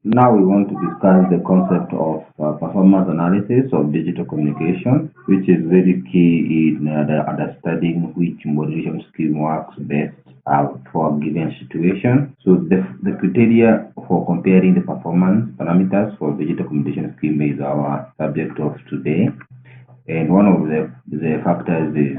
Now we want to discuss the concept of performance analysis of digital communication, which is very key in understanding which modulation scheme works best for a given situation. So the criteria for comparing the performance parameters for digital communication scheme is our subject of today. And one of the factors is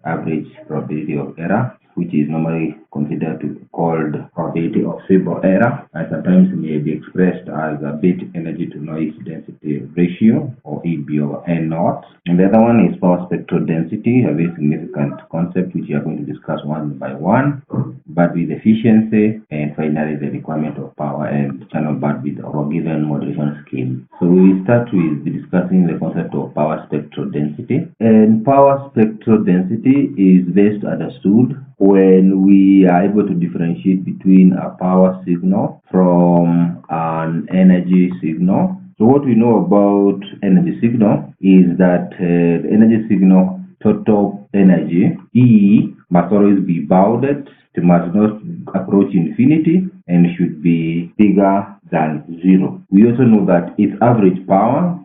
average probability of error, which is normally considered to be called probability of feeble error, and sometimes may be expressed as a bit energy to noise density ratio, or EB over N naught. And the other one is power spectral density, a very significant concept which we are going to discuss one by one. Bandwidth efficiency, and finally the requirement of power and channel bandwidth of a given modulation scheme. So we will start with discussing the concept of power spectral density. And power spectral density is best understood when we are able to differentiate between a power signal from an energy signal. So what we know about energy signal is that the energy signal total energy, E, must always be bounded. It must not approach infinity and should be bigger than zero. We also know that its average power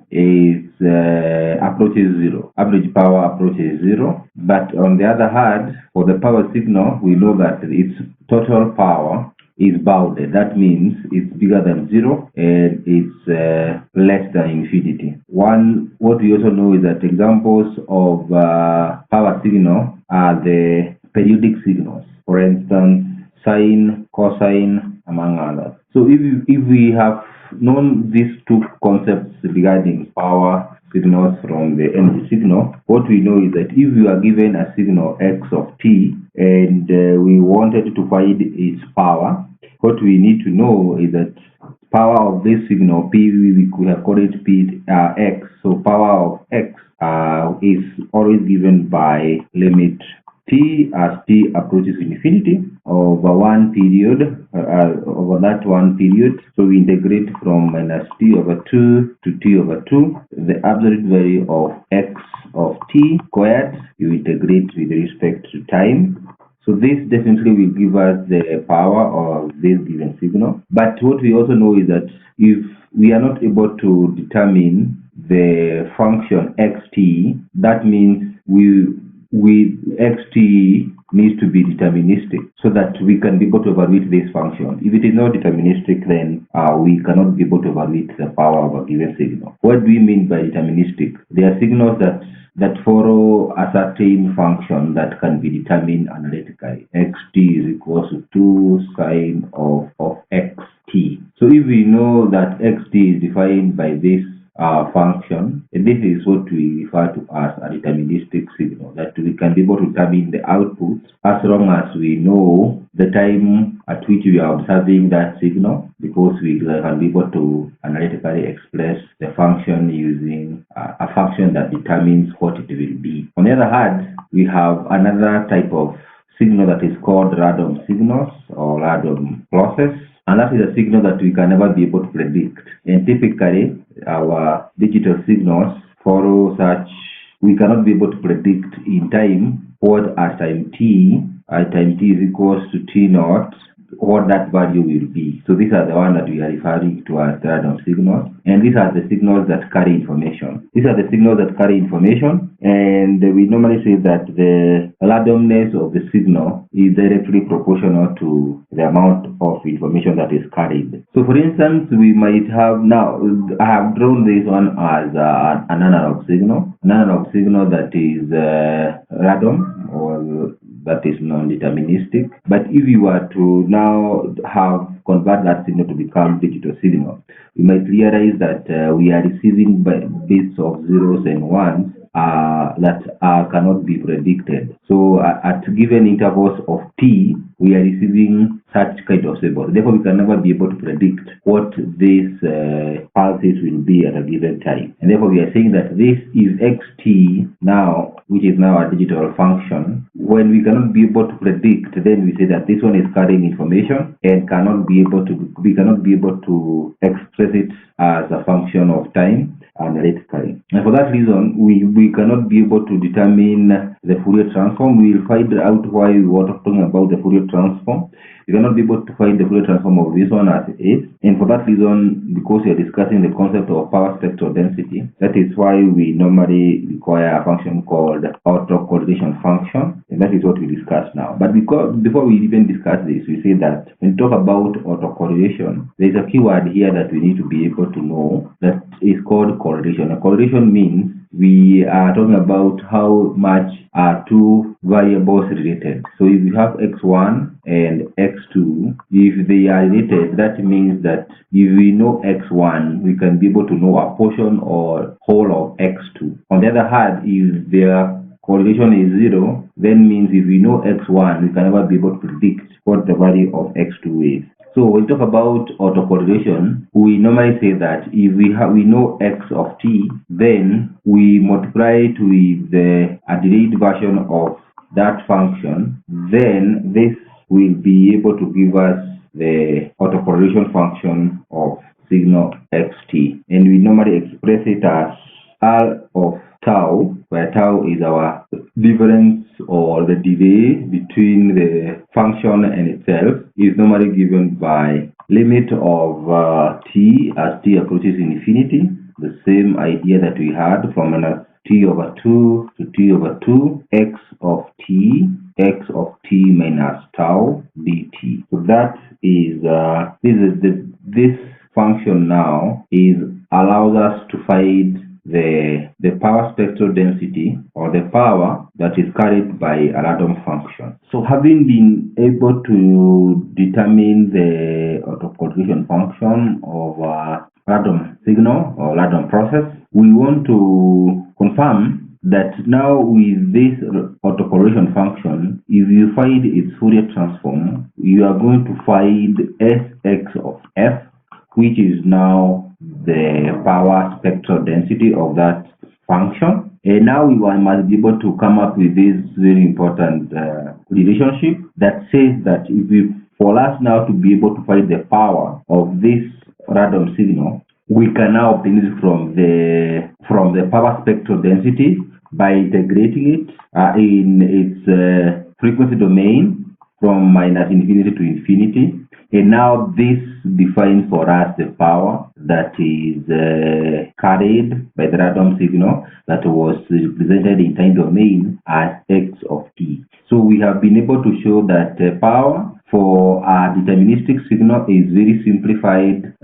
approaches zero. Average power approaches zero. But on the other hand, for the power signal, we know that its total power is bounded. That means it's bigger than zero and it's less than infinity. What we also know is that examples of power signal are the periodic signals. For instance, sine, cosine, among others. So if we have known these two concepts regarding power signals from the energy signal, what we know is that if you are given a signal x of t and we wanted to find its power, what we need to know is that power of this signal p, we have called it p x. So power of x is always given by limit t as t approaches infinity over one period, over that one period. So we integrate from minus t over 2 to t over 2, the absolute value of x of t squared. You integrate with respect to time. So this definitely will give us the power of this given signal. But what we also know is that if we are not able to determine the function xt, that means xt needs to be deterministic so that we can be able to evaluate this function. If it is not deterministic, then we cannot be able to evaluate the power of a given signal. What do we mean by deterministic? They are signals that follow a certain function that can be determined analytically. Xt is equals to 2 sine of xt. So if we know that xt is defined by this function, and this is what we refer to as a deterministic signal, that we can be able to determine the output as long as we know the time at which we are observing that signal, because we can be able to analytically express the function using a function that determines what it will be. On the other hand, we have another type of signal that is called Radon signals or Radon process. And that is a signal that we can never be able to predict. And typically, our digital signals follow such, we cannot be able to predict in time what at time t is equals to t naught, what that value will be. So these are the ones that we are referring to as Radon signals. And these are the signals that carry information. These are the signals that carry information, and we normally say that the randomness of the signal is directly proportional to the amount of information that is carried. So for instance, we might have, now I have drawn this one as an analog signal. An analog signal that is random, or that is non-deterministic. But if you were to now convert that signal to become digital signal, we might realize that we are receiving bits of zeros and ones that cannot be predicted. So at given intervals of t, we are receiving such kind of symbols. Therefore, we can never be able to predict what these pulses will be at a given time. And therefore, we are saying that this is xt now, which is now a digital function. When we cannot be able to predict, then we say that this one is carrying information and we cannot be able to express it as a function of time. analytically. And for that reason, we cannot be able to determine the Fourier transform. We will find out why we were talking about the Fourier transform. We cannot be able to find the Fourier transform of this one as is. And for that reason, because we are discussing the concept of power spectral density, that is why we normally require a function called autocorrelation function. And that is what we discuss now. But before we even discuss this, we say that when we talk about autocorrelation, there is a keyword here that we need to be able to know that is called correlation. A correlation means we are talking about how much are two variables related. So if you have x1 and x2, if they are related, that means that if we know x1, we can be able to know a portion or whole of x2. On the other hand, if their correlation is 0, then means if we know x1, we can never be able to predict what the value of x2 is. So when we talk about autocorrelation, we normally say that if we know x of t, then we multiply it with a delayed version of that function, then this will be able to give us the autocorrelation function of signal xt. And we normally express it as R of tau, where tau is our difference or the delay between the function and itself, is normally given by limit of t as t approaches infinity, the same idea that we had from minus t over 2 to t over 2, x of t minus tau dt. So that is this function now allows us to find the power spectral density, or the power that is carried by a Radon function. So having been able to determine the autocorrelation function of a Radon signal or Radon process, we want to confirm that now with this autocorrelation function, if you find its Fourier transform, you are going to find Sx of f, which is now the power spectral density of that function. And now we must be able to come up with this very important relationship that says that for us now to be able to find the power of this Radon signal, we can now obtain it from the power spectral density by integrating it in its frequency domain from minus infinity to infinity. And now this defines for us the power that is carried by the Radon signal that was represented in time domain as x of t. So we have been able to show that power for a deterministic signal is very simplified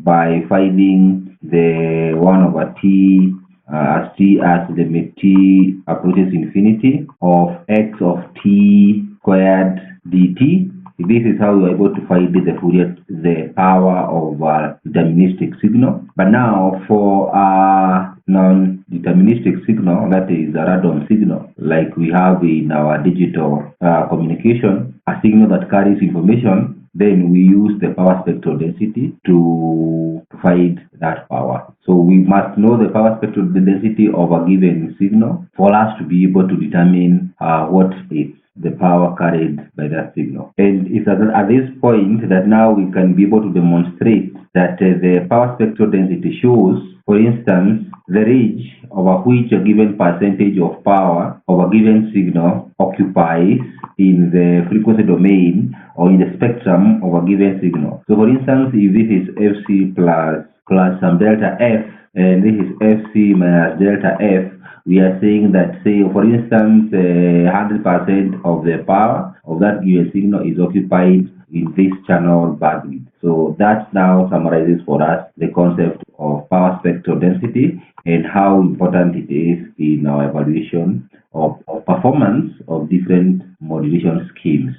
by finding the 1 over t as limit t approaches infinity of x of t squared dt. This is how we are able to find the power of a deterministic signal. But now for a non-deterministic signal, that is a Radon signal, like we have in our digital communication, a signal that carries information, then we use the power spectral density to find that power. So we must know the power spectral density of a given signal for us to be able to determine what is the power carried by that signal. And it's at this point that now we can be able to demonstrate that the power spectral density shows, for instance, the range over which a given percentage of power of a given signal occupies in the frequency domain or in the spectrum of a given signal. So for instance, if this is Fc plus some delta F, and this is Fc minus delta F, we are saying that, say, for instance, 100% of the power of that given signal is occupied in this channel bandwidth. So that now summarizes for us the concept of power spectral density and how important it is in our evaluation of performance of different modulation schemes.